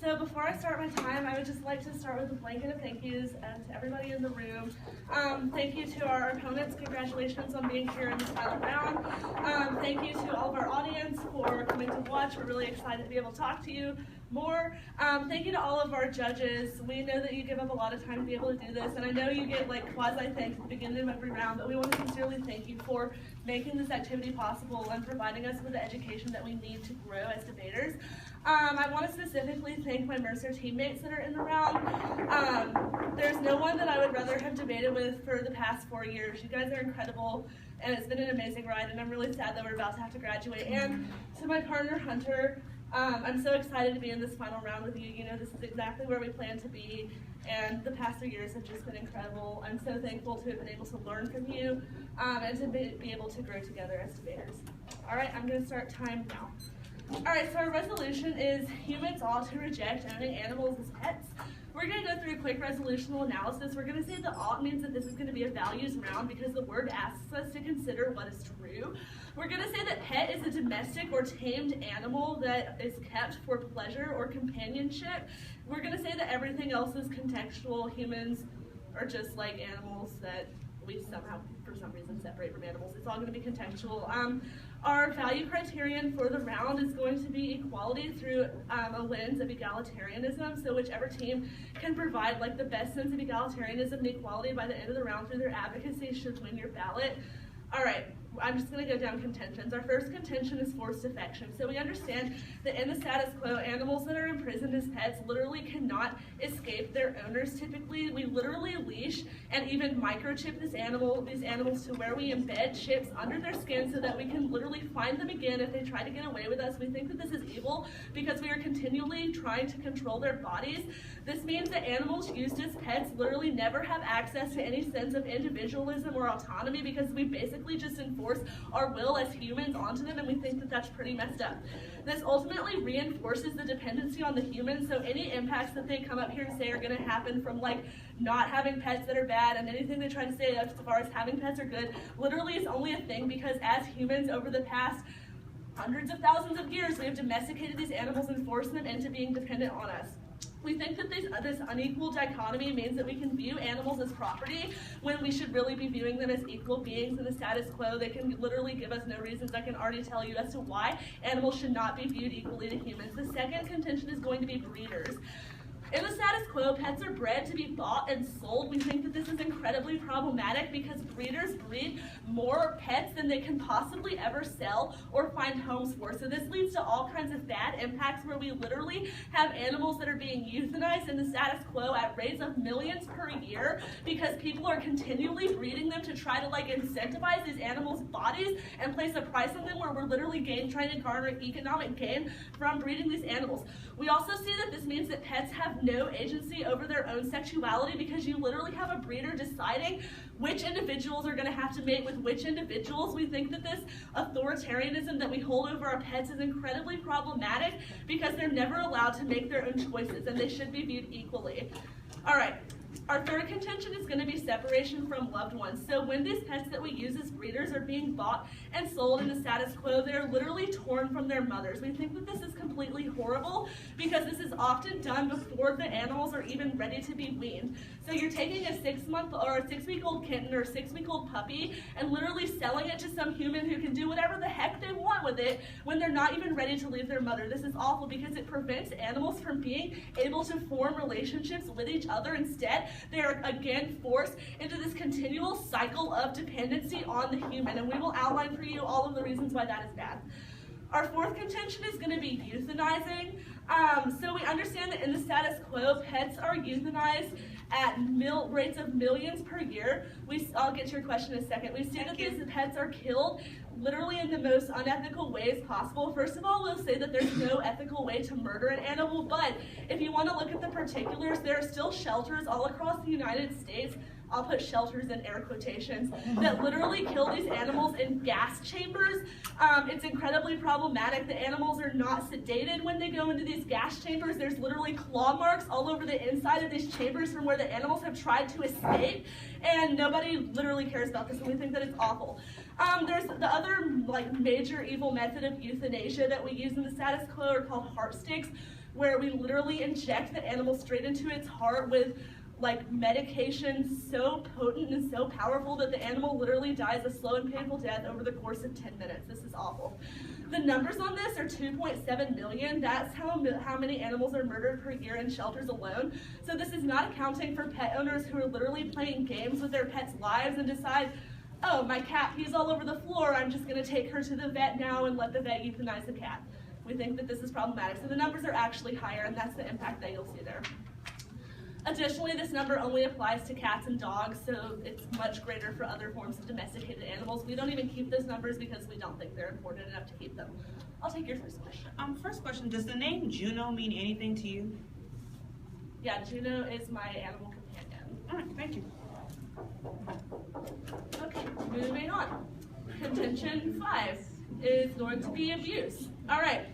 So before I start my time, I would just like to start with a blanket of thank yous to everybody in the room. Thank you to our opponents. Congratulations on being here in this final round. Thank you to all of our audience for coming to watch. We're really excited to be able to talk to you more. Thank you to all of our judges. We know that you give up a lot of time to be able to do this, and I know you get like quasi-thanks at the beginning of every round, but we want to sincerely thank you for making this activity possible and providing us with the education that we need to grow as debaters. I want to specifically thank my Mercer teammates that are in the round. There's no one that I would rather have debated with for the past 4 years. You guys are incredible, and it's been an amazing ride, and I'm really sad that we're about to have to graduate. And to my partner, Hunter, I'm so excited to be in this final round with you. You know, this is exactly where we plan to be, and the past 3 years have just been incredible. I'm so thankful to have been able to learn from you and to be able to grow together as debaters. All right, I'm going to start time now. All right, so our resolution is humans ought to reject owning animals as pets. We're going to go through a quick resolutional analysis. We're going to say the ought means that this is going to be a values round because the word asks us to consider what is true. We're going to say that pet is a domestic or tamed animal that is kept for pleasure or companionship. We're going to say that everything else is contextual. Humans are just like animals that we somehow, for some reason, separate from animals. It's all going to be contextual. Our value criterion for the round is going to be equality through a lens of egalitarianism. So whichever team can provide like the best sense of egalitarianism and equality by the end of the round through their advocacy should win your ballot. All right, I'm just going to go down contentions. Our first contention is forced affection. So we understand that in the status quo, animals that are imprisoned as pets literally cannot escape their owners. Typically, we literally leash and even microchip these animals to where we embed chips under their skin so that we can literally find them again if they try to get away with us. We think that this is evil because we are continually trying to control their bodies. This means that animals used as pets literally never have access to any sense of individualism or autonomy because we basically just enforce our will as humans onto them, and we think that that's pretty messed up. This ultimately reinforces the dependency on the humans, so any impacts that they come up here and say are going to happen from like not having pets that are bad and anything they try to say as far as having pets are good literally is only a thing because as humans over the past hundreds of thousands of years we have domesticated these animals and forced them into being dependent on us. We think that this unequal dichotomy means that we can view animals as property when we should really be viewing them as equal beings in the status quo. They can literally give us no reasons. I can already tell you as to why animals should not be viewed equally to humans. The second contention is going to be breeders. In the status quo, pets are bred to be bought and sold. We think that this is incredibly problematic because breeders breed more pets than they can possibly ever sell or find homes for. So this leads to all kinds of bad impacts where we literally have animals that are being euthanized in the status quo at rates of millions per year because people are continually breeding them to try to like incentivize these animals' bodies and place a price on them where we're literally trying to garner economic gain from breeding these animals. We also see that this means that pets have no agency over their own sexuality because you literally have a breeder deciding which individuals are going to have to mate with which individuals. We think that this authoritarianism that we hold over our pets is incredibly problematic because they're never allowed to make their own choices and they should be viewed equally. All right. Our third contention is going to be separation from loved ones. So when these pets that we use as breeders are being bought and sold in the status quo, they're literally torn from their mothers. We think that this is completely horrible because this is often done before the animals are even ready to be weaned. So you're taking a 6-month or a 6-week-old kitten or a 6-week-old puppy and literally selling it to some human who can do whatever the heck they want with it when they're not even ready to leave their mother. This is awful because it prevents animals from being able to form relationships with each other. Instead, they are again forced into this continual cycle of dependency on the human, and we will outline for you all of the reasons why that is bad. Our fourth contention is going to be euthanizing. So we understand that in the status quo, pets are euthanized at rates of millions per year. I'll get to your question in a second. We see that these pets are killed literally in the most unethical ways possible. First of all, we'll say that there's no ethical way to murder an animal, but if you want to look at the particulars, there are still shelters all across the United States, I'll put shelters in air quotations, that literally kill these animals in gas chambers. It's incredibly problematic. The animals are not sedated when they go into these gas chambers. There's literally claw marks all over the inside of these chambers from where the animals have tried to escape, and nobody literally cares about this, and we think that it's awful. There's the other major evil method of euthanasia that we use in the status quo are called heart sticks, where we literally inject the animal straight into its heart with medication so potent and so powerful that the animal literally dies a slow and painful death over the course of 10 minutes. This is awful. The numbers on this are 2.7 million. That's how many animals are murdered per year in shelters alone. So this is not accounting for pet owners who are literally playing games with their pets' lives and decide, oh, my cat pees all over the floor, I'm just going to take her to the vet now and let the vet euthanize the cat. We think that this is problematic. So the numbers are actually higher, and that's the impact that you'll see there. Additionally, this number only applies to cats and dogs, so it's much greater for other forms of domesticated animals. We don't even keep those numbers because we don't think they're important enough to keep them. I'll take your first question. First question, does the name Juno mean anything to you? Yeah, Juno is my animal companion. All right, thank you. Okay, moving on. Contention 5 is going to be abuse. All right.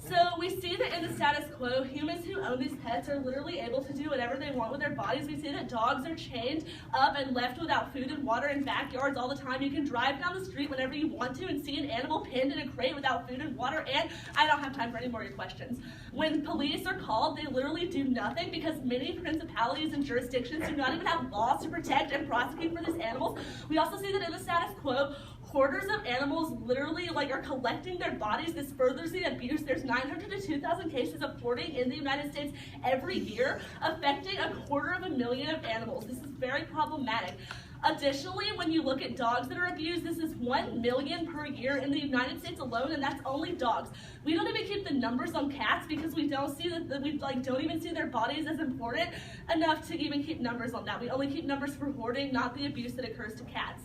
So we see that in the status quo, humans who own these pets are literally able to do whatever they want with their bodies. We see that dogs are chained up and left without food and water in backyards all the time. You can drive down the street whenever you want to and see an animal pinned in a crate without food and water, and I don't have time for any more of your questions. When police are called, they literally do nothing because many principalities and jurisdictions do not even have laws to protect and prosecute for these animals. We also see that in the status quo, hoarders of animals literally are collecting their bodies. This furthers the abuse. There's 900 to 2,000 cases of hoarding in the United States every year, affecting 250,000 of animals. This is very problematic. Additionally, when you look at dogs that are abused, this is 1 million per year in the United States alone, and that's only dogs. We don't even keep the numbers on cats because we don't see that we don't even see their bodies as important enough to even keep numbers on that. We only keep numbers for hoarding, not the abuse that occurs to cats.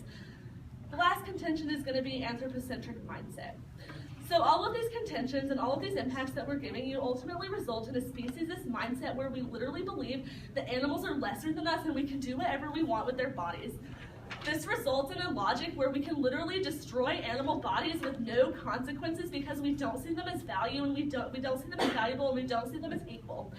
The last contention is going to be anthropocentric mindset. So all of these contentions and all of these impacts that we're giving you ultimately result in a speciesist mindset where we literally believe that animals are lesser than us and we can do whatever we want with their bodies. This results in a logic where we can literally destroy animal bodies with no consequences because we don't see them as value and we don't see them as valuable and we don't see them as equal.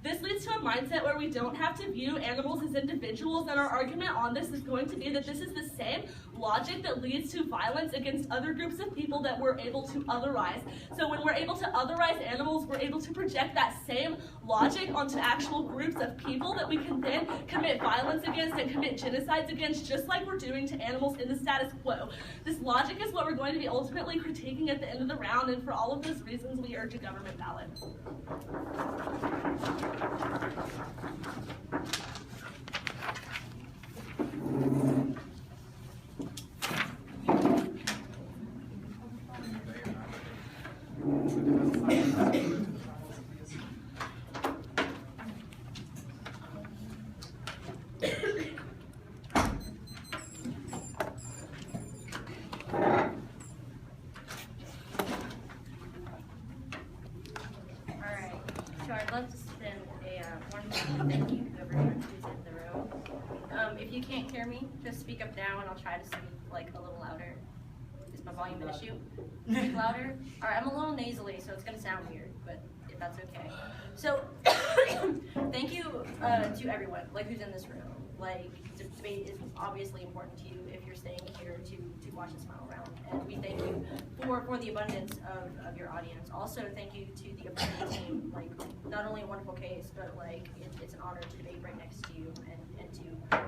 This leads to a mindset where we don't have to view animals as individuals, and our argument on this is going to be that this is the same logic that leads to violence against other groups of people that we're able to otherize. So when we're able to otherize animals, we're able to project that same logic onto actual groups of people that we can then commit violence against and commit genocides against, just like we're doing to animals in the status quo. This logic is what we're going to be ultimately critiquing at the end of the round, and for all of those reasons, we urge a government ballot. I'd love to send a wonderful thank you to everyone who's in the room. If you can't hear me, just speak up now and I'll try to speak a little louder. Is my volume an issue? Speak louder? Alright, I'm a little nasally, so it's going to sound weird, but if that's okay. So, thank you to everyone who's in this room. Debate is obviously important to you if you're staying here to watch this final round. And we thank you for the abundance of your audience. Also, thank you to the opponent team. Not only a wonderful case, but it's an honor to debate right next to you and to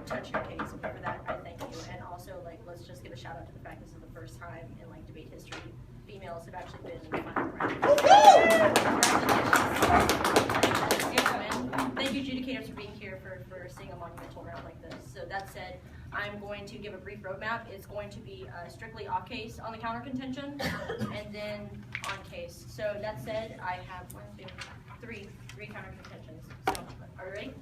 touch your case. And for that, I thank you. And also, let's just give a shout out to the fact this is the first time in debate history females have actually been in the final round. Thank you, adjudicators, for being here for seeing a monumental round like this. So that said, I'm going to give a brief roadmap. It's going to be strictly off case on the counter contention, and then on case. So that said, I have three counter contentions. So are you ready?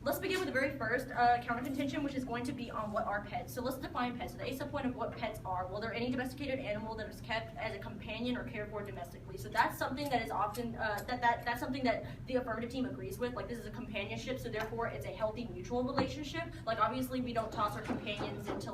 Let's begin with the very first counter contention, which is going to be on what are pets. So let's define pets. So the A point of what pets are. Well, they're any domesticated animal that is kept as a companion or cared for domestically. So that's something that is often that's something that the affirmative team agrees with. This is a companionship, so therefore it's a healthy mutual relationship. Obviously we don't toss our companions into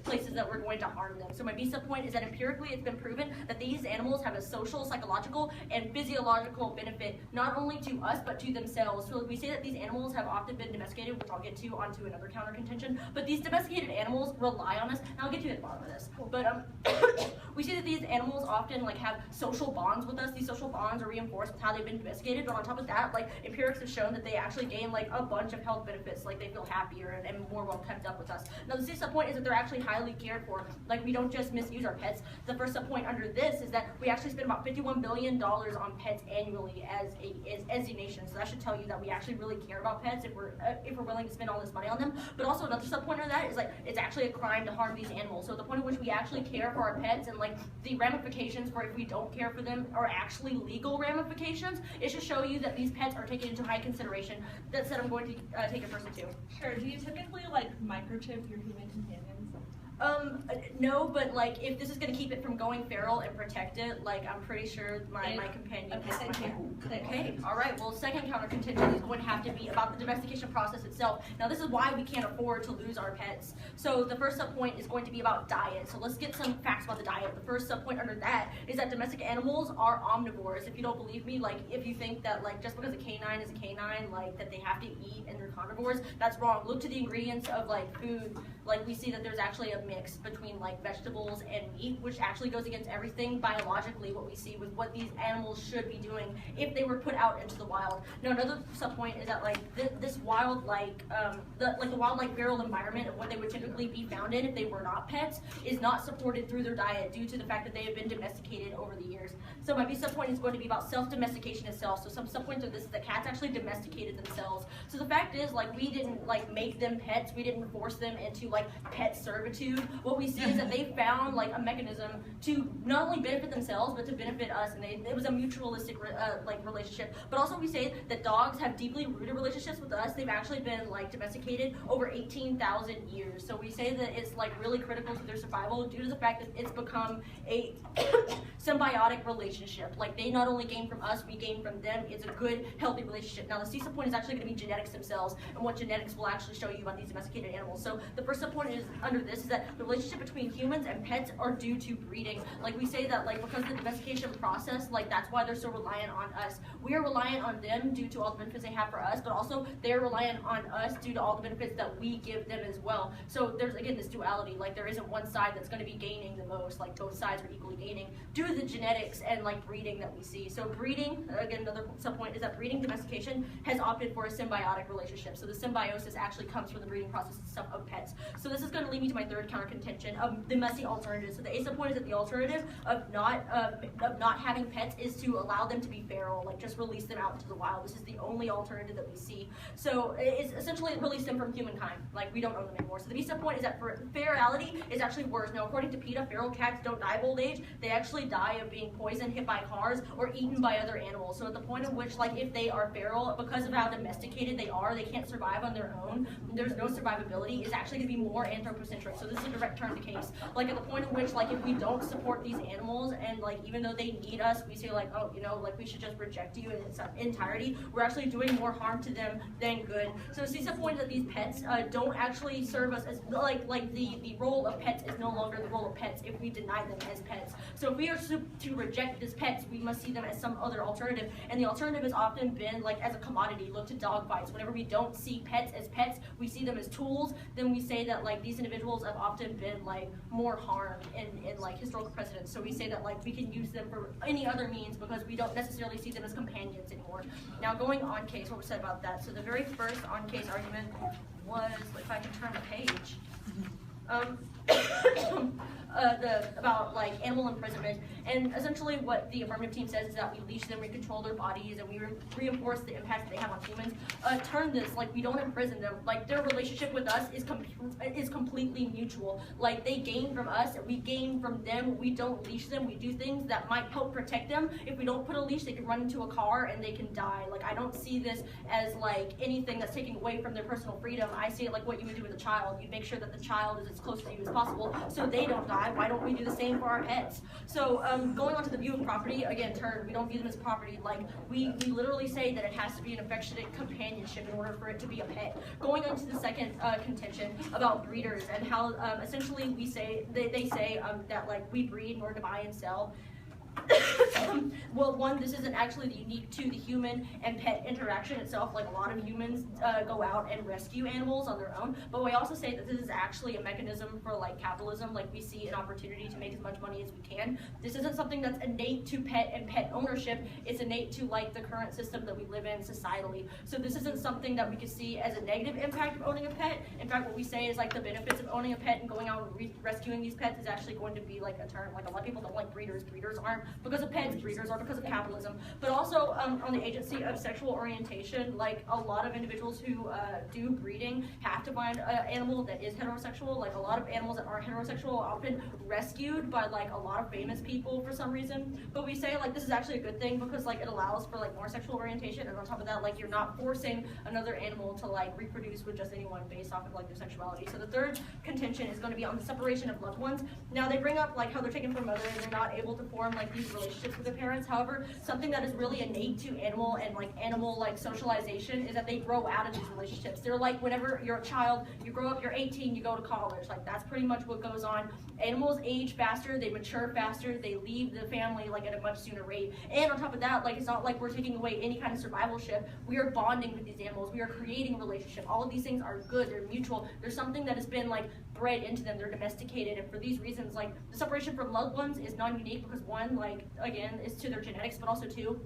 places that we're going to harm them. So my B point is that empirically it's been proven that these animals have a social, psychological, and physiological benefit not only to us but to themselves. So we say that these animals have often been been domesticated, which I'll get to onto another counter contention. But these domesticated animals rely on us, and I'll get to at the bottom of this. But we see that these animals often like have social bonds with us. These social bonds are reinforced with how they've been domesticated. But on top of that, like empirics have shown that they actually gain like a bunch of health benefits. Like they feel happier and more well kept up with us. Now the sixth point is that they're actually highly cared for. Like we don't just misuse our pets. The first point under this is that we actually spend about $51 billion on pets annually as a nation. So that should tell you that we actually really care about pets if we're willing to spend all this money on them. But also another subpoint of that is like it's actually a crime to harm these animals. So the point at which we actually care for our pets and like the ramifications for if we don't care for them are actually legal ramifications. It should show you that these pets are taken into high consideration. That said, I'm going to take it first two. Sure. Do you typically like microchip your human companions? No, but like if this is going to keep it from going feral and protect it, like I'm pretty sure my companion. Okay, all right. Well, second counter contention is going to have to be about the domestication process itself. Now, this is why we can't afford to lose our pets. So the first subpoint is going to be about diet. So let's get some facts about the diet. The first subpoint under that is that domestic animals are omnivores. If you don't believe me, like if you think that like just because a canine is a canine, like that they have to eat and they're carnivores, that's wrong. Look to the ingredients of like food. Like we see that there's actually a mix between like vegetables and meat, which actually goes against everything biologically what we see with what these animals should be doing if they were put out into the wild. Now another subpoint is that like this wild the wild like feral environment of what they would typically be found in if they were not pets is not supported through their diet due to the fact that they have been domesticated over the years. So my B subpoint is going to be about self-domestication itself. So some subpoints of this is that cats actually domesticated themselves. So the fact is like we didn't like make them pets, we didn't force them into like pet servitude. What we see is that they found like a mechanism to not only benefit themselves but to benefit us, and it was a mutualistic like relationship. But also we say that dogs have deeply rooted relationships with us. They've actually been like domesticated over 18,000 years. So we say that it's like really critical to their survival due to the fact that it's become a symbiotic relationship. Like they not only gain from us, we gain from them. It's a good, healthy relationship. Now the C subpoint is actually going to be genetics themselves and what genetics will actually show you about these domesticated animals. So the first subpoint is under this is that the relationship between humans and pets are due to breeding. Like we say that like because of the domestication process, like that's why they're so reliant on us. We are reliant on them due to all the benefits they have for us, but also they're reliant on us due to all the benefits that we give them as well. So there's again this duality, like there isn't one side that's going to be gaining the most, like both sides are equally gaining due to the genetics and like breeding that we see. So breeding, again another subpoint is that breeding domestication has opted for a symbiotic relationship. So the symbiosis actually comes from the breeding process itself of pets. So this is going to lead me to my third counter contention of the messy alternative. So the A subpoint is that the alternative of not having pets is to allow them to be feral, like just release them out into the wild. This is the only alternative that we see. So it's essentially release them from humankind. Like we don't own them anymore. So the B subpoint is that ferality is actually worse. Now according to PETA, feral cats don't die of old age. They actually die of being poisoned, hit by cars, or eaten by other animals. So at the point at which like if they are feral, because of how domesticated they are, they can't survive on their own. There's no survivability. It's actually going to be more anthropocentric. So this is a direct turn to case. Like at the point at which like if we don't support these animals and like even though they need us, we say like, oh, you know, like we should just reject you in its entirety. We're actually doing more harm to them than good. So it's the point that these pets don't actually serve us as like the role of pets is no longer the role of pets if we deny them as pets. So if we are to reject these pets, we must see them as some other alternative. And the alternative has often been like as a commodity. Look to dog fights. Whenever we don't see pets as pets, we see them as tools. Then we say that like these individuals have often been like more harmed in like historical precedents. So we say that like we can use them for any other means because we don't necessarily see them as companions anymore. Now going on case, what was said about that? So the very first on case argument was, if I can turn the page, about like animal imprisonment, and essentially what the affirmative team says is that we leash them, we control their bodies, and we reinforce the impact that they have on humans. Turn this, like we don't imprison them, like their relationship with us is completely mutual. Like they gain from us, we gain from them. We don't leash them, we do things that might help protect them. If we don't put a leash, they can run into a car and they can die. Like I don't see this as like anything that's taking away from their personal freedom. I see it like what you would do with a child. You make sure that the child is as close to you as possible so they don't die. Why don't we do the same for our pets? So going on to the view of property, again, we don't view them as property. Like we literally say that it has to be an affectionate companionship in order for it to be a pet. Going on to the second contention about breeders and how essentially we say, they say that like we breed in order to buy and sell. Well, one, this isn't actually unique to the human and pet interaction itself. Like a lot of humans go out and rescue animals on their own, but we also say that this is actually a mechanism for like capitalism. Like we see an opportunity to make as much money as we can. This isn't something that's innate to pet and pet ownership. It's innate to like the current system that we live in societally. So this isn't something that we could see as a negative impact of owning a pet. In fact, what we say is like the benefits of owning a pet and going out and rescuing these pets is actually going to be like a term. Like a lot of people don't like breeders. Breeders aren't because of pets. Breeders are because of capitalism. But also on the agency of sexual orientation, like a lot of individuals who do breeding have to find an animal that is heterosexual. Like a lot of animals that aren't heterosexual are often rescued by like a lot of famous people for some reason. But we say like this is actually a good thing because like it allows for like more sexual orientation, and on top of that, like you're not forcing another animal to like reproduce with just anyone based off of like their sexuality. So the third contention is going to be on the separation of loved ones. Now they bring up like how they're taken from mother and they're not able to form like these relationships with their parents. However, something that is really innate to animal and like animal like socialization is that they grow out of these relationships. They're like whenever you're a child, you grow up, you're 18, you go to college. Like that's pretty much what goes on. Animals age faster, they mature faster, they leave the family like at a much sooner rate. And on top of that, like it's not like we're taking away any kind of survivalship. We are bonding with these animals. We are creating a relationship. All of these things are good. They're mutual. There's something that has been like bred into them. They're domesticated, and for these reasons, like the separation from loved ones is non-unique because one, like again, is to their genetics, but also two,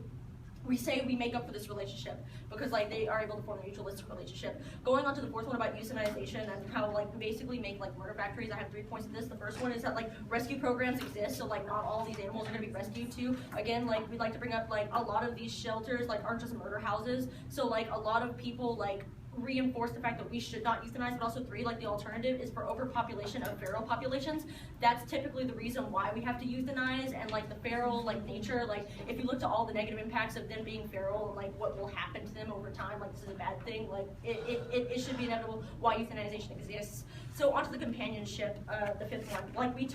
we say we make up for this relationship because like they are able to form a mutualistic relationship. Going on to the fourth one about euthanization and how like we basically make like murder factories. I have 3 points to this. The first one is that like rescue programs exist, so like not all these animals are going to be rescued too. Again, like we'd like to bring up like a lot of these shelters like aren't just murder houses, so like a lot of people like reinforce the fact that we should not euthanize, but also three, like the alternative is for overpopulation of feral populations. That's typically the reason why we have to euthanize, and like the feral like nature, like if you look to all the negative impacts of them being feral and like what will happen to them over time, like this is a bad thing, like it should be inevitable why euthanization exists. So onto the companionship, the fifth one. Like we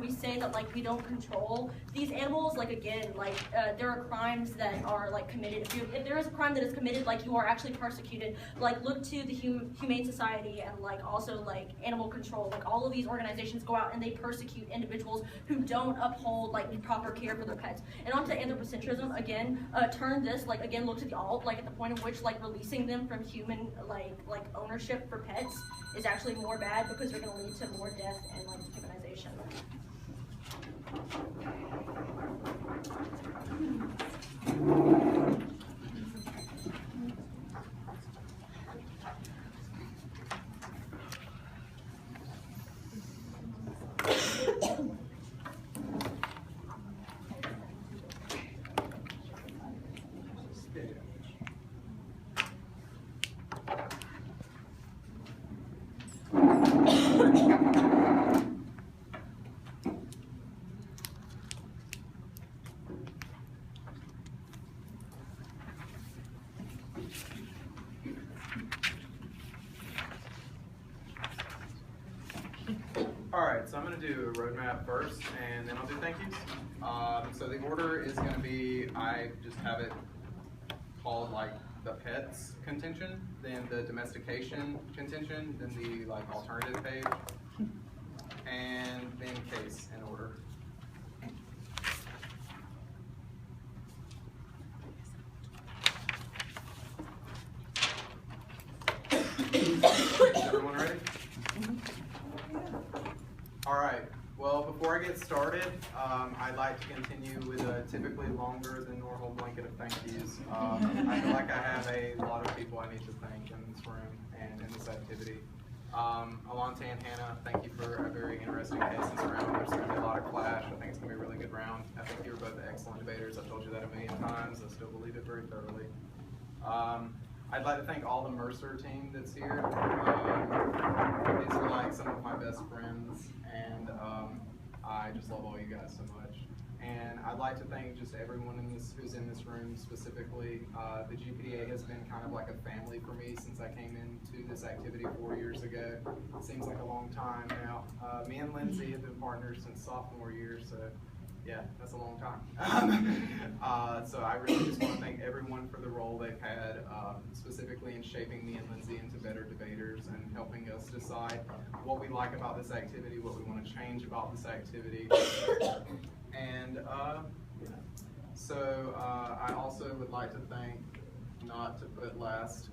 say that like we don't control these animals. Like again, like there are crimes that are like committed. If there is a crime that is committed, like you are actually persecuted. Like look to the Humane Society and like also like animal control. Like all of these organizations go out and they persecute individuals who don't uphold like proper care for their pets. And onto anthropocentrism again. Turn this like again look to the alt like at the point of which like releasing them from human like ownership for pets is actually more bad because they're going to lead to more death and like dehumanization. Alright, so I'm going to do a roadmap first, and then I'll do thank yous. So the order is going to be, I just have it called like the pets contention, then the domestication contention, then the like alternative page, and then case in order. Everyone ready? Alright, well before I get started, I'd like to continue with a typically longer than normal blanket of thank yous. I feel like I have a lot of people I need to thank in this room and in this activity. Alonte and Hannah, thank you for a very interesting case this round. There's going to be a lot of clash. I think it's going to be a really good round. I think you were both excellent debaters. I've told you that a million times. I still believe it very thoroughly. I'd like to thank all the Mercer team that's here. These are like some of my best friends, and I just love all you guys so much. And I'd like to thank just everyone who's in this room specifically. The GPDA has been kind of like a family for me since I came into this activity 4 years ago. It seems like a long time now. Me and Lindsay have been partners since sophomore year, so yeah, that's a long time. So I really just want to thank everyone for the role they've had, specifically in shaping me and Lindsay into better debaters and helping us decide what we like about this activity, what we want to change about this activity. And So I also would like to thank, not to put last,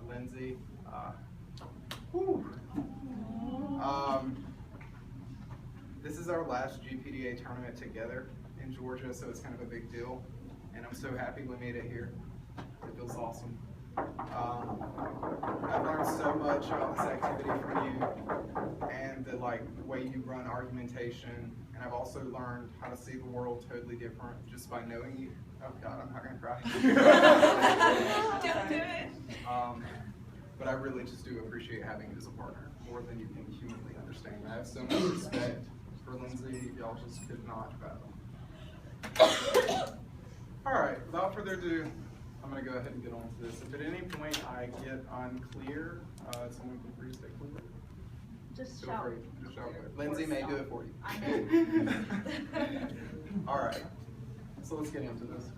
Lindsay. This is our last GPDA tournament together in Georgia, so it's kind of a big deal. And I'm so happy we made it here. It feels awesome. I've learned so much about this activity from you and the way you run argumentation, and I've also learned how to see the world totally different just by knowing you. Oh God, I'm not gonna cry. Don't do it. But I really just do appreciate having you as a partner more than you can humanly understand. I have so much respect for Lindsay. Y'all just could not fathom. All right, without further ado, I'm going to go ahead and get on to this. If at any point I get unclear, someone can please take over. Just Feel shout. free. Just shout. Lindsay may do it for you. I know. All right, so let's get into this.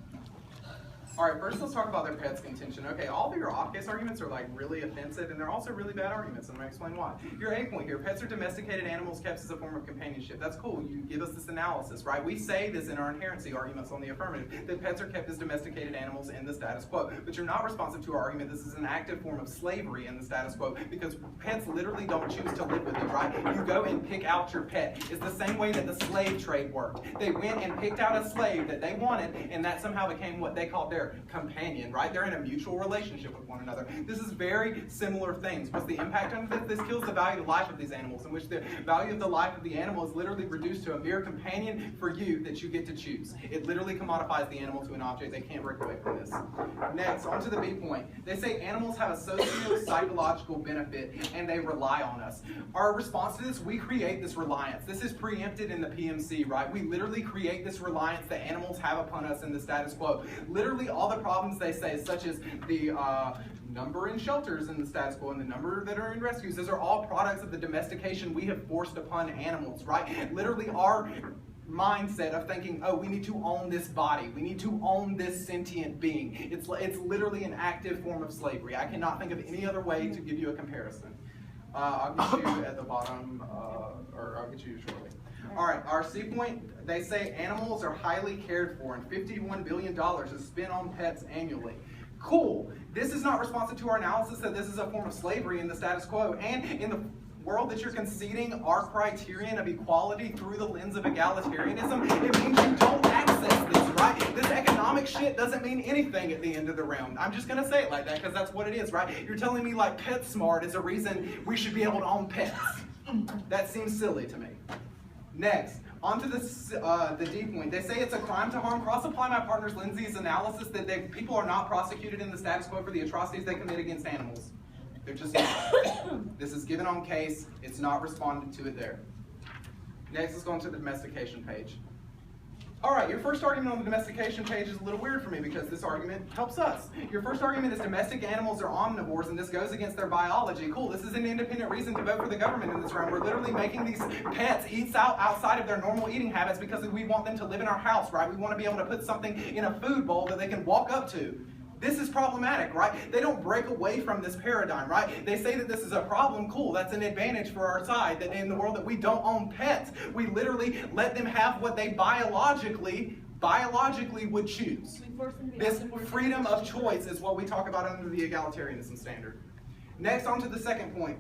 All right, first let's talk about their pet's contention. Okay, all of your off-case arguments are really offensive, and they're also really bad arguments, and I'm going to explain why. Your A point here, pets are domesticated animals kept as a form of companionship. That's cool, you give us this analysis, right? We say this in our inherency arguments on the affirmative, that pets are kept as domesticated animals in the status quo. But you're not responsive to our argument this is an active form of slavery in the status quo, because pets literally don't choose to live with you, right? You go and pick out your pet. It's the same way that the slave trade worked. They went and picked out a slave that they wanted, and that somehow became what they called their companion, right? They're in a mutual relationship with one another. This is very similar things. What's the impact on this? This kills the value of life of these animals, in which the value of the life of the animal is literally reduced to a mere companion for you that you get to choose. It literally commodifies the animal to an object. They can't break away from this. Next, on to the B point. They say animals have a socio-psychological benefit and they rely on us. Our response to this, we create this reliance. This is preempted in the PMC, right? We literally create this reliance that animals have upon us in the status quo. Literally all the problems they say, such as the number in shelters in the status quo and the number that are in rescues, those are all products of the domestication we have forced upon animals, right? Literally our mindset of thinking, oh, we need to own this body, we need to own this sentient being. It's literally an active form of slavery. I cannot think of any other way to give you a comparison. I'll get you at the bottom, or I'll get you shortly. All right, our C point, they say animals are highly cared for and $51 billion is spent on pets annually. Cool. This is not responsive to our analysis that this is a form of slavery in the status quo, and in the world that you're conceding our criterion of equality through the lens of egalitarianism, it means you don't access this, right? This economic shit doesn't mean anything at the end of the round. I'm just going to say it like that because that's what it is, right? You're telling me PetSmart is a reason we should be able to own pets. That seems silly to me. Next, onto the D point. They say it's a crime to harm. Cross-apply my partner Lindsay's analysis that people are not prosecuted in the status quo for the atrocities they commit against animals. They're just not. This is given on case. It's not responded to it there. Next, let's go on to the domestication page. All right, your first argument on the domestication page is a little weird for me because this argument helps us. Your first argument is domestic animals are omnivores and this goes against their biology. Cool, this is an independent reason to vote for the government in this round. We're literally making these pets eat outside of their normal eating habits because we want them to live in our house, right? We want to be able to put something in a food bowl that they can walk up to. This is problematic, right? They don't break away from this paradigm, right? They say that this is a problem. Cool, that's an advantage for our side, that in the world that we don't own pets, we literally let them have what they biologically would choose. This freedom of choice is what we talk about under the egalitarianism standard. Next, on to the second point.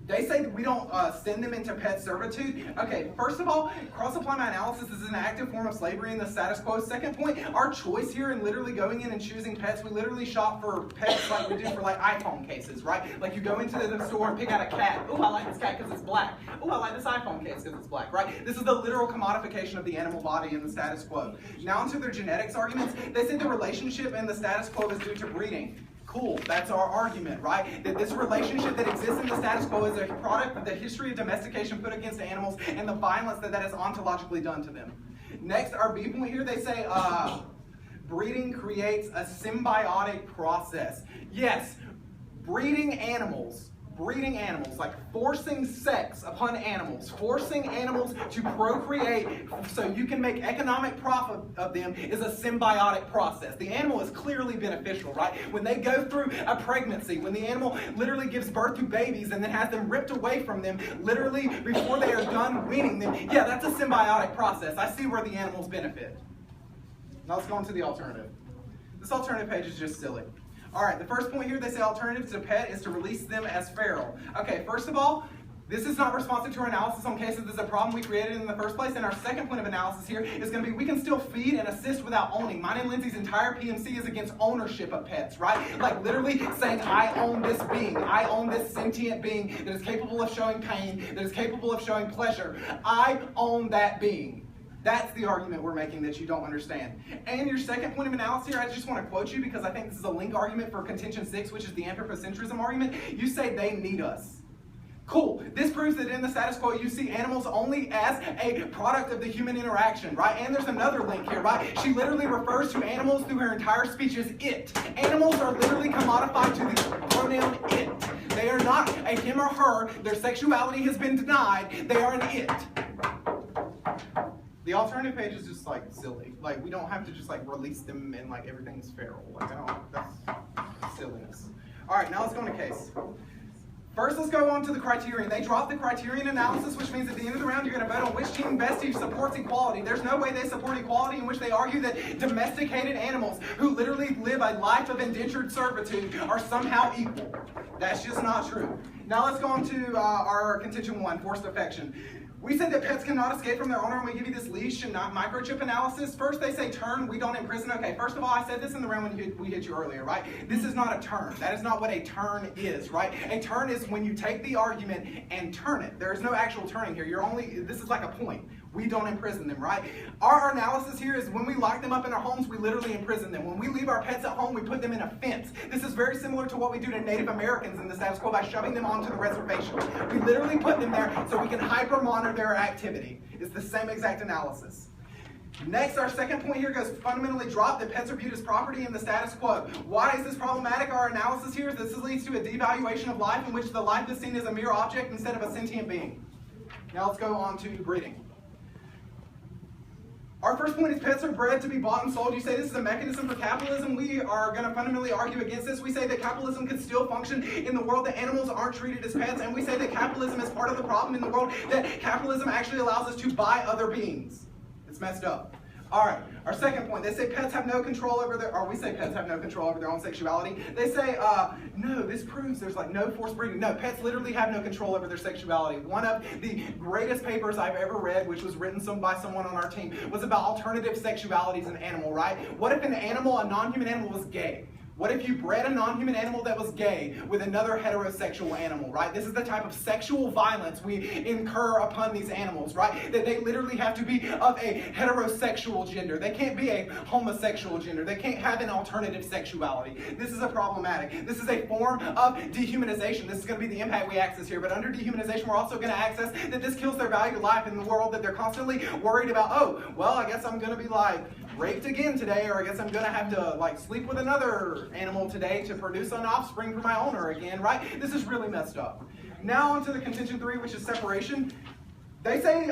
They say that we don't send them into pet servitude. Okay, first of all, cross-apply my analysis is an active form of slavery in the status quo. Second point, our choice here in literally going in and choosing pets, we literally shop for pets like we do for iPhone cases, right? Like you go into the store and pick out a cat. Oh, I like this cat because it's black. Oh, I like this iPhone case because it's black, right? This is the literal commodification of the animal body in the status quo. Now onto their genetics arguments. They say the relationship in the status quo is due to breeding. Cool, that's our argument, right? That this relationship that exists in the status quo is a product of the history of domestication put against animals and the violence that is ontologically done to them. Next, our B point here, they say breeding creates a symbiotic process. Yes, breeding animals breeding animals, like forcing sex upon animals, forcing animals to procreate so you can make economic profit of them is a symbiotic process. The animal is clearly beneficial, right? When they go through a pregnancy, when the animal literally gives birth to babies and then has them ripped away from them, literally before they are done weaning them, yeah, that's a symbiotic process. I see where the animals benefit. Now let's go on to the alternative. This alternative page is just silly. All right, the first point here, they say alternative to pet is to release them as feral. Okay, first of all, this is not responsive to our analysis on cases there's a problem we created in the first place. And our second point of analysis here is going to be we can still feed and assist without owning. Mine and Lindsay's entire PMC is against ownership of pets, right? Like literally saying I own this being. I own this sentient being that is capable of showing pain, that is capable of showing pleasure. I own that being. That's the argument we're making that you don't understand. And your second point of analysis here, I just want to quote you because I think this is a link argument for contention 6, which is the anthropocentrism argument. You say they need us. Cool. This proves that in the status quo, you see animals only as a product of the human interaction, right? And there's another link here, right? She literally refers to animals through her entire speech as it. Animals are literally commodified to the pronoun it. They are not a him or her. Their sexuality has been denied. They are an it. The alternative page is just like silly. Like we don't have to just like release them and like everything's feral. Like that's silliness. All right, now let's go into case. First, let's go on to the criterion. They dropped the criterion analysis, which means at the end of the round, you're going to vote on which team best supports equality. There's no way they support equality in which they argue that domesticated animals who literally live a life of indentured servitude are somehow equal. That's just not true. Now let's go on to our contention 1, forced affection. We say that pets cannot escape from their owner, and we give you this leash and not microchip analysis. First, they say turn, we don't imprison. Okay, first of all, I said this in the round when we hit you earlier, right? This is not a turn. That is not what a turn is, right? A turn is when you take the argument and turn it. There is no actual turning here. This is like a point. We don't imprison them, right? Our analysis here is when we lock them up in our homes, we literally imprison them. When we leave our pets at home, we put them in a fence. This is very similar to what we do to Native Americans in the status quo by shoving them onto the reservation. We literally put them there so we can hyper-monitor their activity. It's the same exact analysis. Next, our second point here goes fundamentally drop that pets are viewed as property in the status quo. Why is this problematic? Our analysis here is this leads to a devaluation of life in which the life is seen as a mere object instead of a sentient being. Now let's go on to breeding. Our first point is pets are bred to be bought and sold. You say this is a mechanism for capitalism. We are going to fundamentally argue against this. We say that capitalism can still function in the world that animals aren't treated as pets. And we say that capitalism is part of the problem in the world, that capitalism actually allows us to buy other beings. It's messed up. All right, our second point, they say pets have no control over we say pets have no control over their own sexuality. They say, no, this proves there's like no forced breeding. No, pets literally have no control over their sexuality. One of the greatest papers I've ever read, which was written by someone on our team, was about alternative sexualities in an animal, right? What if an animal, a non-human animal, was gay? What if you bred a non-human animal that was gay with another heterosexual animal, right? This is the type of sexual violence we incur upon these animals, right? That they literally have to be of a heterosexual gender. They can't be a homosexual gender. They can't have an alternative sexuality. This is a problematic. This is a form of dehumanization. This is going to be the impact we access here. But under dehumanization, we're also going to access that this kills their value of life in the world, that they're constantly worried about, oh, well, I guess I'm going to be like raped again today, or I guess I'm going to have to like sleep with another animal today to produce an offspring for my owner again, right? This is really messed up. Now onto the contention 3, which is separation. They say,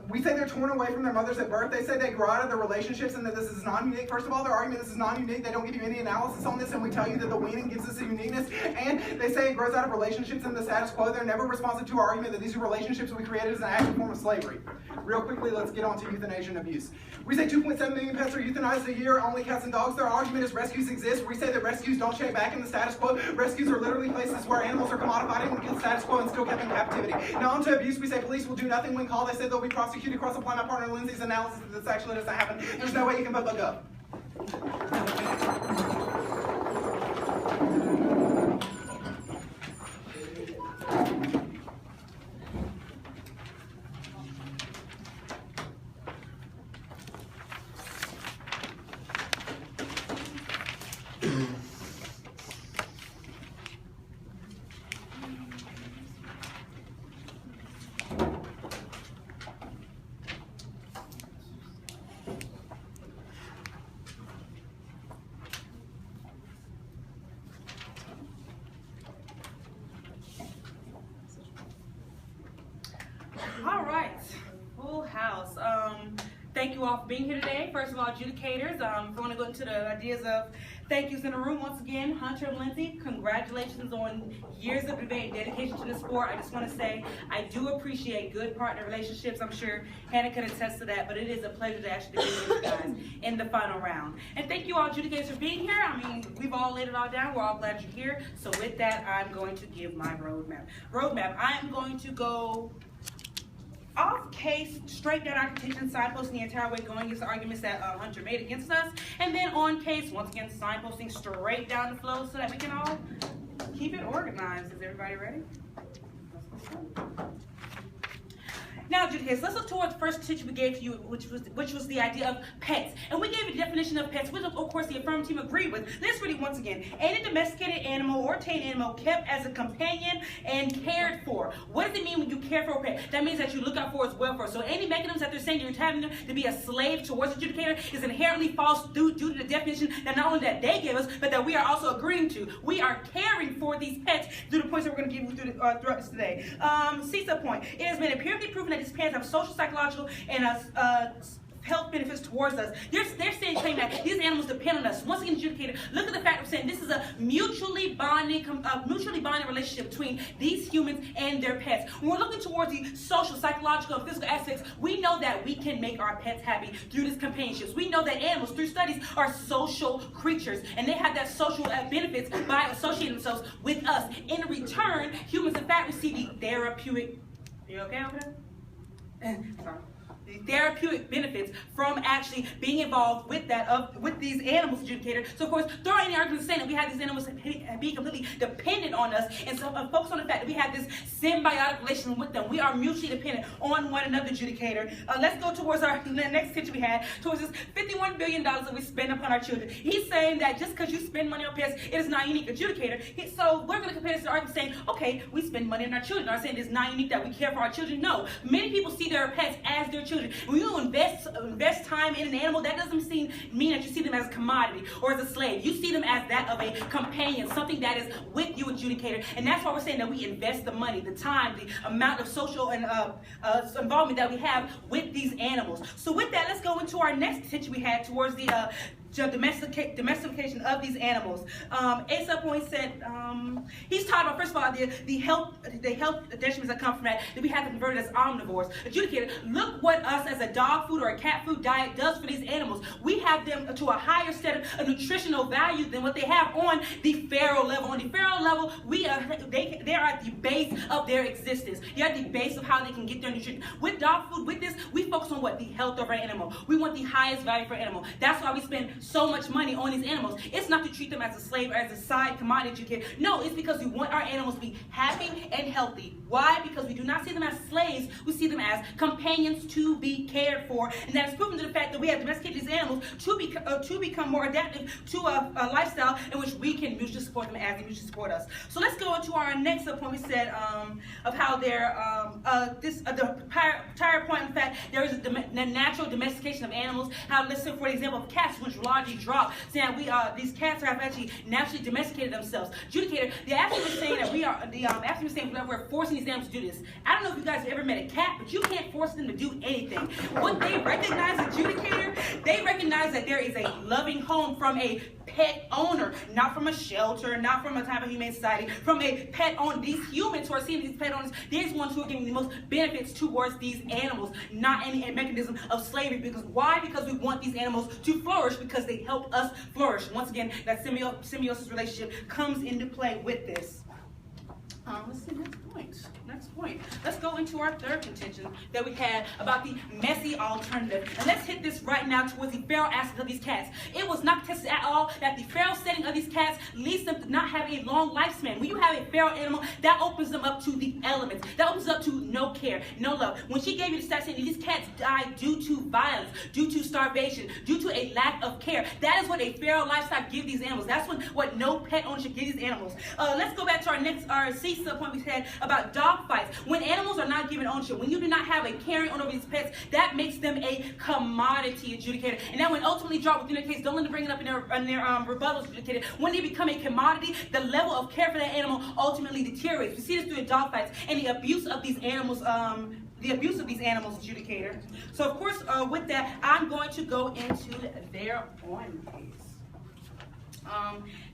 we say they're torn away from their mothers at birth. They say they grow out of their relationships and that this is non-unique. First of all, their argument this is non-unique. They don't give you any analysis on this, and we tell you that the weaning gives us a uniqueness. And they say it grows out of relationships in the status quo. They're never responsive to our argument that these are relationships we created as an active form of slavery. Real quickly, let's get on to euthanasia and abuse. We say 2.7 million pets are euthanized a year, only cats and dogs. Their argument is rescues exist. We say that rescues don't check back in the status quo. Rescues are literally places where animals are commodified in the status quo and still kept in captivity. Now onto abuse, we say police will do nothing when called. They say they'll be prosecuted. Cross apply my partner Lindsay's analysis that this actually doesn't happen. There's no way you can vote look up. for being here today. First of all, adjudicators, if I want to go into the ideas of thank yous in the room, once again, Hunter and Lindsay, congratulations on years of debate and dedication to the sport. I just want to say I do appreciate good partner relationships. I'm sure Hannah can attest to that, but it is a pleasure to actually be with you guys in the final round. And thank you all adjudicators for being here. I mean, we've all laid it all down. We're all glad you're here. So with that, I'm going to give my roadmap. I am going to go off case, straight down our contention, signposting the entire way, going against the arguments that Hunter made against us, and then on case, once again, signposting straight down the flow so that we can all keep it organized. Is everybody ready? Let's go. Now, adjudicators, let's look towards the first teaching we gave to you, which was the idea of pets. And we gave a definition of pets, which of course the affirmative team agreed with. Let's read it once again. Any domesticated animal or tame animal kept as a companion and cared for. What does it mean when you care for a pet? That means that you look out for its welfare. So any mechanisms that they're saying you're having them to be a slave towards the adjudicator is inherently false due to the definition that not only that they give us, but that we are also agreeing to. We are caring for these pets through the points that we're going to give you throughout this today. C-sub point. It has been empirically proven that these pets have social, psychological, and health benefits towards us. They're saying, claim that these animals depend on us. Once again, adjudicated, look at the fact of saying this is a mutually bonding relationship between these humans and their pets. When we're looking towards the social, psychological, and physical aspects, we know that we can make our pets happy through this companionship. We know that animals, through studies, are social creatures, and they have that social benefits by associating themselves with us. In return, humans, in fact, receive the therapeutic. You okay over there? Sorry. The therapeutic benefits from actually being involved with with these animals, adjudicator. So of course, throw any argument saying that we have these animals be completely dependent on us, and so focus on the fact that we have this symbiotic relation with them. We are mutually dependent on one another, adjudicator. Let's go towards our next picture we had, towards this $51 billion that we spend upon our children. He's saying that just because you spend money on pets, it is not unique, adjudicator. So we're going to compare this to the argument saying, okay, we spend money on our children. Are saying it's not unique that we care for our children? No. Many people see their pets as their children. When you invest time in an animal, that doesn't mean that you see them as a commodity or as a slave. You see them as that of a companion, something that is with you, adjudicator. And that's why we're saying that we invest the money, the time, the amount of social and involvement that we have with these animals. So with that, let's go into our next attention we had towards the domestication of these animals. A point said he's talking about, first of all, the health detriments that come from that we have to convert it as omnivores. Adjudicator, look what us as a dog food or a cat food diet does for these animals. We have them to a higher set of nutritional value than what they have on the feral level. On the feral level, they are at the base of their existence. They're at the base of how they can get their nutrition. With dog food, with this, we focus on what? The health of our animal. We want the highest value for animal. That's why we spend so much money on these animals. It's not to treat them as a slave or as a side commodity. No, it's because we want our animals to be happy and healthy. Why? Because we do not see them as slaves. We see them as companions to be cared for. And that is proven to the fact that we have domesticated these animals to become more adaptive to a lifestyle in which we can mutually support them as they mutually support us. So let's go into our next point. We said of how they're the prior point, in fact, there is a natural domestication of animals. How, let's say, for example, of cats, which largely drop, saying these cats have actually naturally domesticated themselves. Adjudicator, they actually were saying that we are actually saying that we're forcing these animals to do this. I don't know if you guys have ever met a cat, but you can't force them to do anything. What they recognize, adjudicator, they recognize that there is a loving home from a pet owner, not from a shelter, not from a type of humane society, from a pet owner. These humans who are seeing these pet owners, they're the ones who are giving the most benefits towards these animals, not any mechanism of slavery. Because why? Because we want these animals to flourish, because they help us flourish. Once again, that symbiosis relationship comes into play with this. Let's see, next point. Let's go into our third contention that we had about the messy alternative. And let's hit this right now towards the feral aspect of these cats. It was not tested at all that the feral setting of these cats leads them to not have a long lifespan. When you have a feral animal, that opens them up to the elements. That opens up to no care, no love. When she gave you the stats saying these cats died due to violence, due to starvation, due to a lack of care. That is what a feral lifestyle gives these animals. That's what no pet owner should give these animals. Let's go back to our C point we had about dog fights. When animals are not given ownership, when you do not have a caring owner of these pets, that makes them a commodity, adjudicator. And that when ultimately drop within their case, don't let them bring it up in their rebuttals, adjudicator. When they become a commodity, the level of care for that animal ultimately deteriorates. We see this through the dog fights and the abuse of these animals. the abuse of these animals, adjudicator. So of course, with that, I'm going to go into their own case.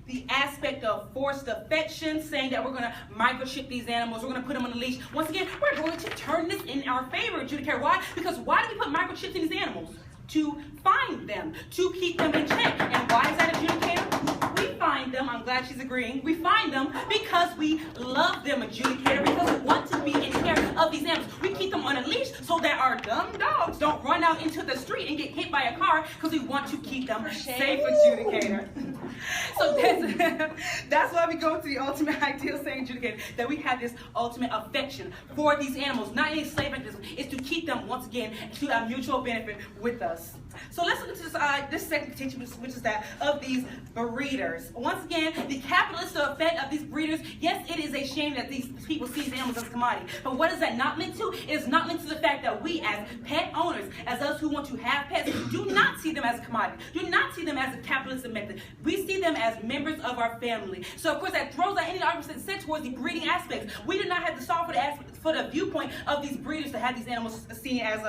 The aspect of forced affection, saying that we're going to microchip these animals, we're going to put them on a leash. Once again, we're going to turn this in our favor, adjudicator. Why? Because why do we put microchips in these animals? To find them, to keep them in check. And why is that, adjudicator? We find them, I'm glad she's agreeing, we find them because we love them, adjudicator, because we want to be in care of these animals. We keep them on a leash so that our dumb dogs don't run out into the street and get hit by a car, because we want to keep them safe, adjudicator. So that's why we go to the ultimate ideal, saying, adjudicator, that we have this ultimate affection for these animals, not any slave mechanism, is to keep them, once again, to a mutual benefit with us. So let's look at this second contention, which is that of these breeders. Once again, the capitalist effect of these breeders, yes, it is a shame that these people see these animals as a commodity. But what is that not linked to? It is not linked to the fact that we, as pet owners, as us who want to have pets, do not see them as a commodity, do not see them as a capitalistic method. We see them as members of our family. So of course that throws out any arguments that set towards the breeding aspects. We do not have to solve for the viewpoint of these breeders to have these animals seen as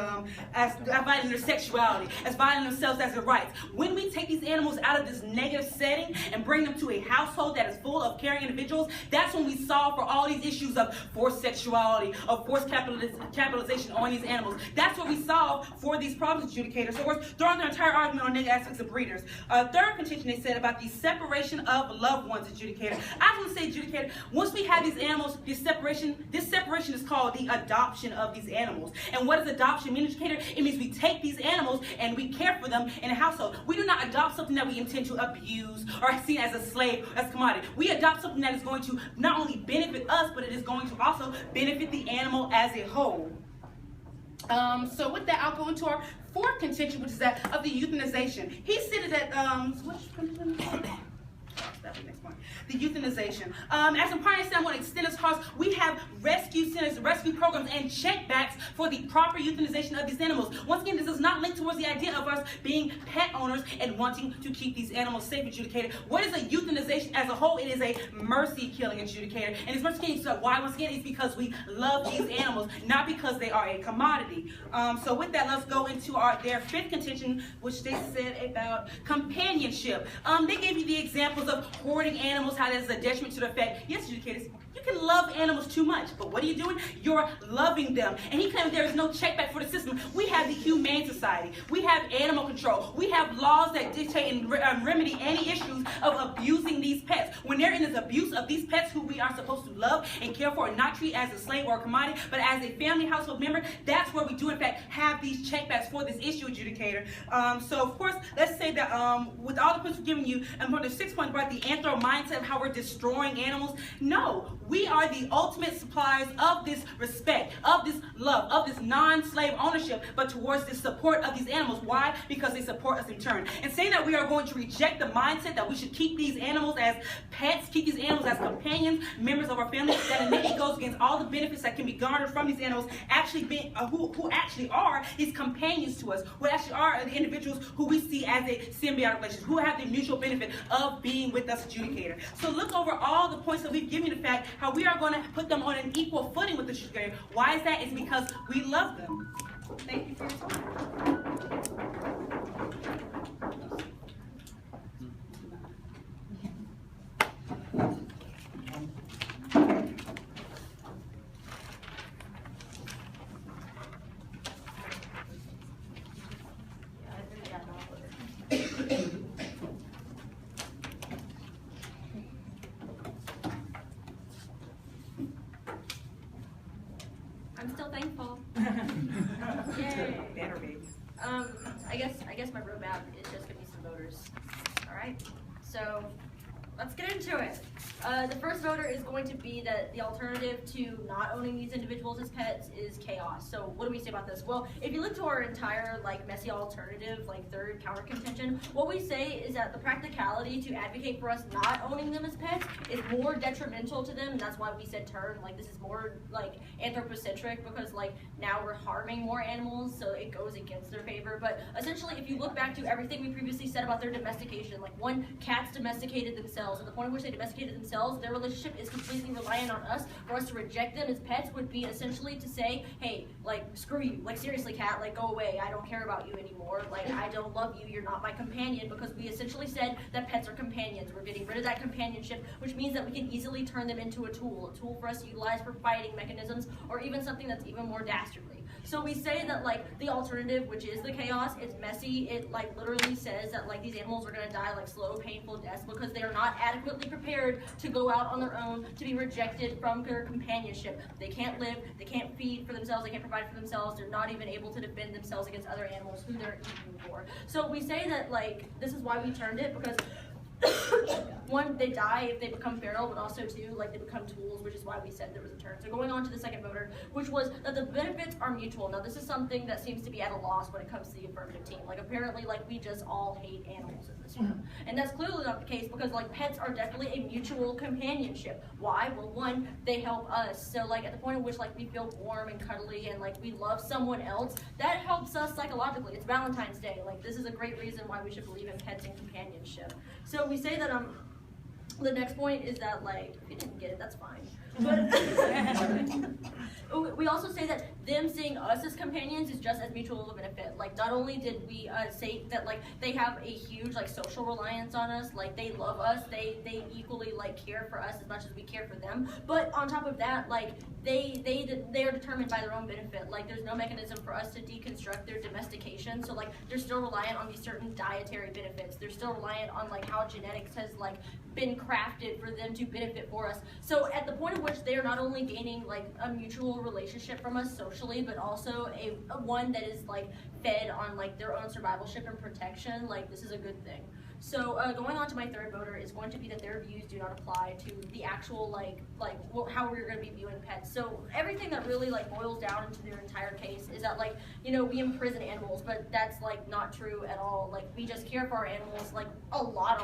violating their sexuality, as violating themselves as their rights. When we take these animals out of this negative setting and bring them to a household that is full of caring individuals, that's when we solve for all these issues of forced sexuality, of forced capitalization on these animals. That's what we solve for these problems, adjudicators. So we're throwing their entire argument on negative aspects of breeders. Third contention they said about the separation of loved ones, adjudicator. I want to say, adjudicator, once we have these animals, this separation is called the adoption of these animals. And what does adoption mean, adjudicator? It means we take these animals and we care for them in a household. We do not adopt something that we intend to abuse or see as a slave, as a commodity. We adopt something that is going to not only benefit us, but it is going to also benefit the animal as a whole. So with that, I'll go into our fourth contention, which is that of the euthanization. He stated that, that's the next point. The euthanization. As a primary standpoint, extended cause, we have rescue centers, rescue programs, and checkbacks for the proper euthanization of these animals. Once again, this is not linked towards the idea of us being pet owners and wanting to keep these animals safe, adjudicator. What is a euthanization as a whole? It is a mercy killing, adjudicator. And this mercy killing, so why, once again, is because we love these animals, not because they are a commodity. So with that, let's go into their fifth contention, which they said about companionship. They gave you the examples of hoarding animals, how that is a detriment to the fact. Yes, educators, you can love animals too much, but what are you doing? You're loving them. And he claims there is no check back for the system. We have the Humane Society. We have animal control. We have laws that dictate and remedy any issues of abusing these pets. When there is abuse of these pets who we are supposed to love and care for and not treat as a slave or a commodity, but as a family household member, that's where we do, in fact, have these checkbacks for this issue, adjudicator. So, of course, let's say that with all the points we're giving you, and for the 6 points about the anthro mindset of how we're destroying animals, no, we are the ultimate suppliers of this respect, of this love, of this non-slave ownership, but towards the support of these animals. Why? Because they support us in turn. And saying that we are going to reject the mindset that we should keep these animals as pets, keep these animals as companions, members of our family, that immediately goes against all the benefits that can be garnered from these animals, actually being who actually are these companions to us, who actually are the individuals who we see as a symbiotic relationship, who have the mutual benefit of being with us, adjudicator. So look over all the points that we've given you, the fact how we are going to put them on an equal footing with the adjudicator. Why is that? It's because we love them. Thank you for your time. I'm still thankful. Yay. Banner baby. I guess my roadmap is just gonna be some voters. All right. So let's get into it. The first voter is going to be that the alternative to not owning these individuals as pets is chaos. So what do we say about this? Well, if you look to our entire messy alternative, third counter contention, what we say is that the practicality to advocate for us not owning them as pets is more detrimental to them, and that's why we said turn. This is more anthropocentric, because now we're harming more animals, so it goes against their favor. But essentially, if you look back to everything we previously said about their domestication, one, cats domesticated themselves. themselves. At the point at which they domesticated themselves, their relationship is completely reliant on us. For us to reject them as pets would be essentially to say, hey, like, screw you. Like, seriously, cat, like, go away. I don't care about you anymore. Like, I don't love you. You're not my companion, because we essentially said that pets are companions. We're getting rid of that companionship, which means that we can easily turn them into a tool for us to utilize for fighting mechanisms, or even something that's even more dastardly. So we say that, like, the alternative, which is the chaos, it's messy. It, like, literally says that, like, these animals are going to die, like, slow, painful deaths because they are not adequately prepared to go out on their own, to be rejected from their companionship. They can't live, they can't feed for themselves, they can't provide for themselves, they're not even able to defend themselves against other animals who they're eating for. So we say that, like, this is why we turned it, because one, they die if they become feral, but also two, like, they become tools, which is why we said there was a turn. So going on to the second voter, which was that the benefits are mutual. Now, this is something that seems to be at a loss when it comes to the affirmative team. Like, apparently, like, we just all hate animals in this room. And that's clearly not the case, because, like, pets are definitely a mutual companionship. Why? Well, one, they help us. So, like, at the point at which, like, we feel warm and cuddly and, like, we love someone else, that helps us psychologically. It's Valentine's Day. Like, this is a great reason why we should believe in pets and companionship. So we say that, the next point is that, like, if you didn't get it, that's fine. But we also say that them seeing us as companions is just as mutual of a benefit. Like, not only did we say that, like, they have a huge, like, social reliance on us, like, they love us, they equally, like, care for us as much as we care for them, but on top of that, like, they are determined by their own benefit. Like, there's no mechanism for us to deconstruct their domestication, so, like, they're still reliant on these certain dietary benefits. They're still reliant on, like, how genetics has, like, been crafted for them to benefit for us. So at the point at which they are not only gaining, like, a mutual relationship from us socially, but also a one that is, like, fed on, like, their own survivalship and protection, like, this is a good thing. So going on to my third voter is going to be that their views do not apply to the actual, like how we're going to be viewing pets. So everything that really, like, boils down into their entire case is that, like, you know, we imprison animals, but that's, like, not true at all. Like, we just care for our animals, like, a lot.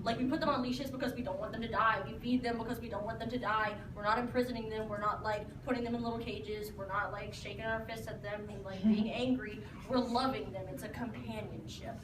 Like, we put them on leashes because we don't want them to die. We feed them because we don't want them to die. We're not imprisoning them. We're not, like, putting them in little cages. We're not, like, shaking our fists at them and, like, being angry. We're loving them. It's a companionship.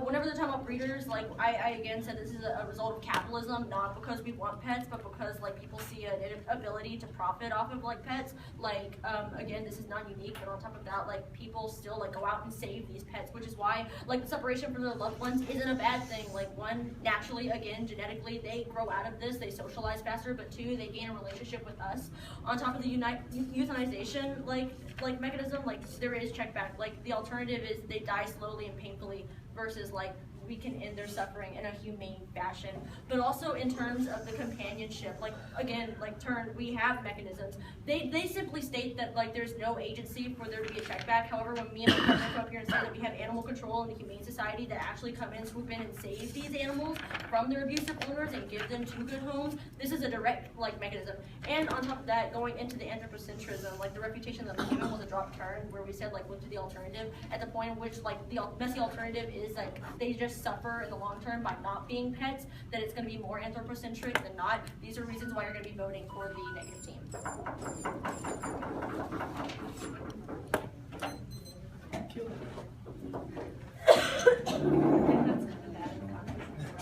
Whenever they're talking about breeders, like, I again said this is a result of capitalism, not because we want pets, but because, like, people see an ability to profit off of, like, pets. Like, again, this is not unique, but on top of that, like, people still, like, go out and save these pets, which is why, like, the separation from their loved ones isn't a bad thing. Like, one, naturally, again, genetically, they grow out of this, they socialize faster, but two, they gain a relationship with us. On top of the euthanization, like mechanism, like, there is check back. Like, the alternative is they die slowly and painfully, versus, like, we can end their suffering in a humane fashion. But also in terms of the companionship, like, again, like, we have mechanisms. They simply state that, like, there's no agency for there to be a check back. However, when me and my partner come up here and say that we have animal control and the Humane Society that actually come in, swoop in, and save these animals from their abusive owners and give them to good homes, this is a direct, like, mechanism. And on top of that, going into the anthropocentrism, like, the reputation that we given was a drop turn, where we said, like, look to the alternative, at the point in which, like, the messy alternative is, like, they just suffer in the long term by not being pets, that it's going to be more anthropocentric than not. These are reasons why you're going to be voting for the negative team.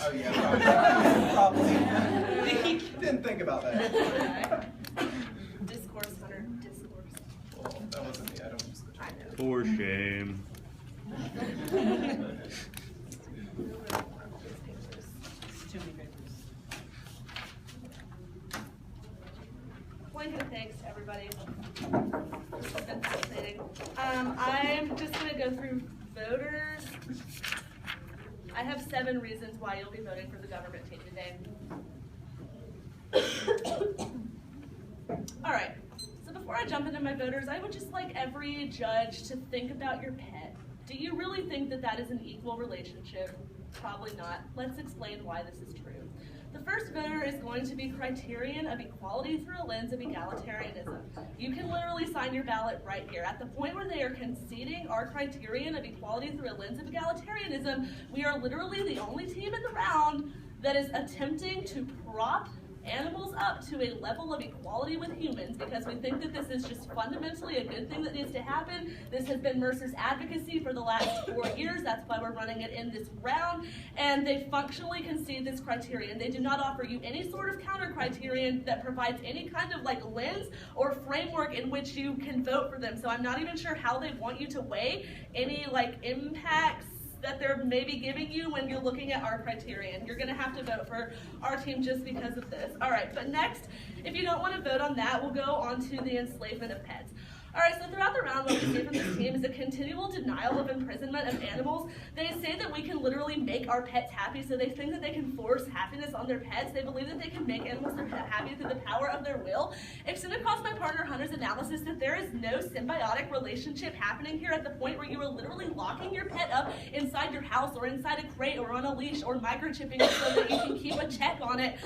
Oh yeah, probably. Didn't think about that. Discourse, Hunter, discourse. Well, that wasn't me. I don't use the chat. For shame. Blanket of thanks to everybody. It's been fascinating. I'm just going to go through voters. I have 7 reasons why you'll be voting for the government team today. All right. So before I jump into my voters, I would just like every judge to think about your pet. Do you really think that that is an equal relationship? Probably not. Let's explain why this is true. The first voter is going to be criterion of equality through a lens of egalitarianism. You can literally sign your ballot right here. At the point where they are conceding our criterion of equality through a lens of egalitarianism, we are literally the only team in the round that is attempting to prop animals up to a level of equality with humans because we think that this is just fundamentally a good thing that needs to happen. This has been Mercer's advocacy for the last 4 years. That's why we're running it in this round. And they functionally concede this criterion. They do not offer you any sort of counter criterion that provides any kind of like lens or framework in which you can vote for them. So I'm not even sure how they want you to weigh any like impacts that they're maybe giving you when you're looking at our criterion. You're gonna have to vote for our team just because of this. All right, but next, if you don't wanna vote on that, we'll go on to the enslavement of pets. All right, so throughout the round, what we see from this team is a continual denial of imprisonment of animals. They say that we can literally make our pets happy, so they think that they can force happiness on their pets. They believe that they can make animals happy through the power of their will. Extended across my partner Hunter's analysis that there is no symbiotic relationship happening here at the point where you are literally locking your pet up inside your house or inside a crate or on a leash or microchipping it so that you can keep a check on it.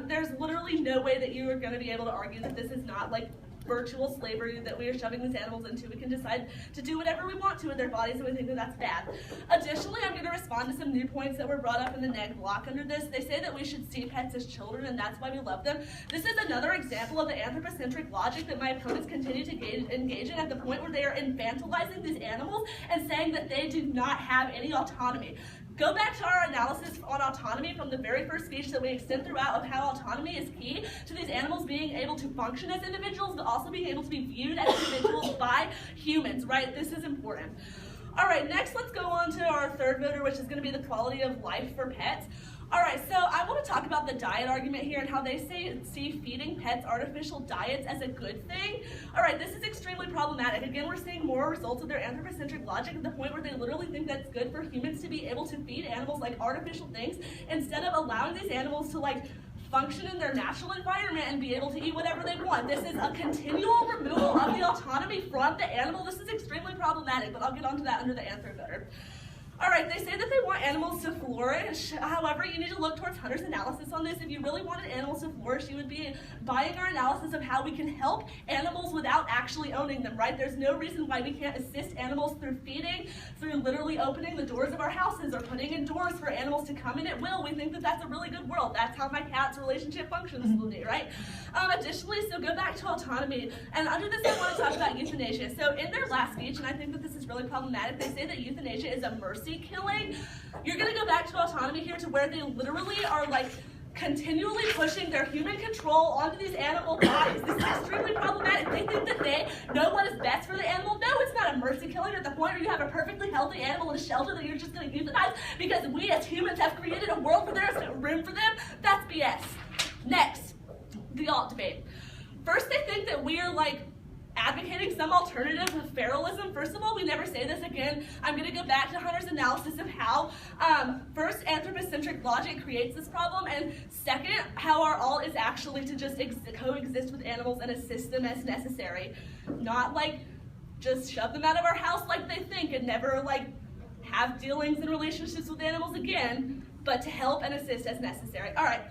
There's literally no way that you are going to be able to argue that this is not like virtual slavery that we are shoving these animals into. We can decide to do whatever we want to with their bodies, and we think that that's bad. Additionally, I'm going to respond to some new points that were brought up in the neg block under this. They say that we should see pets as children, and that's why we love them. This is another example of the anthropocentric logic that my opponents continue to engage in at the point where they are infantilizing these animals and saying that they do not have any autonomy. Go back to our analysis on autonomy from the very first speech that we extend throughout of how autonomy is key to these animals being able to function as individuals, but also being able to be viewed as individuals by humans, right? This is important. All right, next let's go on to our third voter, which is going to be the quality of life for pets. All right, so I want to talk about the diet argument here and how they see feeding pets artificial diets as a good thing. All right, this is extremely problematic. Again, we're seeing more results of their anthropocentric logic at the point where they literally think that's good for humans to be able to feed animals like artificial things instead of allowing these animals to like function in their natural environment and be able to eat whatever they want. This is a continual removal of the autonomy from the animal. This is extremely problematic, but I'll get onto that under the anthro voter. All right, they say that they want animals to flourish. However, you need to look towards Hunter's analysis on this. If you really wanted animals to flourish, you would be buying our analysis of how we can help animals without actually owning them, right? There's no reason why we can't assist animals through feeding, through literally opening the doors of our houses or putting in doors for animals to come in at will. We think that that's a really good world. That's how my cat's relationship functions with me, right? Additionally, so go back to autonomy. And under this, I want to talk about euthanasia. So in their last speech, and I think that this is really problematic, they say that euthanasia is a mercy killing. You're going to go back to autonomy here to where they literally are like continually pushing their human control onto these animal bodies. This is extremely problematic. They think that they know what is best for the animal. No, it's not a mercy killing at the point where you have a perfectly healthy animal in a shelter that you're just going to euthanize because we as humans have created a world where there's no room for them. That's BS. Next, the alt debate. First, they think that we are like advocating some alternative of feralism. First of all, we never say this again. I'm going to go back to Hunter's analysis of how, first, anthropocentric logic creates this problem, and second, how our alt is actually to just coexist with animals and assist them as necessary. Not like just shove them out of our house like they think and never like have dealings and relationships with animals again, but to help and assist as necessary. All right.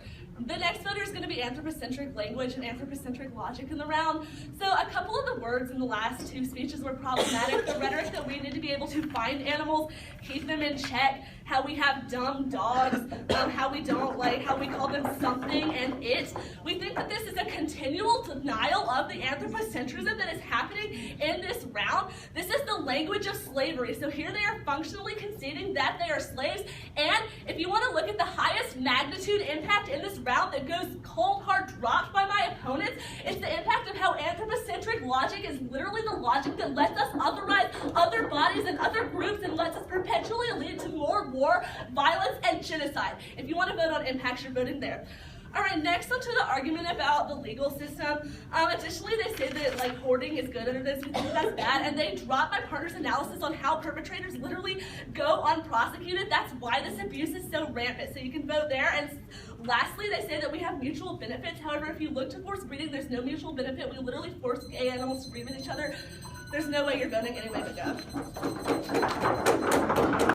The next voter is going to be anthropocentric language and anthropocentric logic in the round. So a couple of the words in the last two speeches were problematic. The rhetoric that we need to be able to find animals, keep them in check, how we have dumb dogs, how we don't like, how we call them something and it. We think that this is a continual denial of the anthropocentrism that is happening in this round. This is the language of slavery. So here they are functionally conceding that they are slaves. And if you want to look at the highest magnitude impact in this round that goes cold hard dropped by my opponents, it's the impact of how anthropocentric logic is literally the logic that lets us otherize other bodies and other groups and lets us perpetually lead to more war, violence, and genocide. If you want to vote on impacts, you're voting there. All right, next onto the argument about the legal system. Additionally, they say that like hoarding is good under this. We think that's bad, and they drop my partner's analysis on how perpetrators literally go unprosecuted. That's why this abuse is so rampant. So you can vote there. And lastly, they say that we have mutual benefits. However, if you look to forced breeding, there's no mutual benefit. We literally force gay animals to breed with each other. There's no way you're voting any way but go.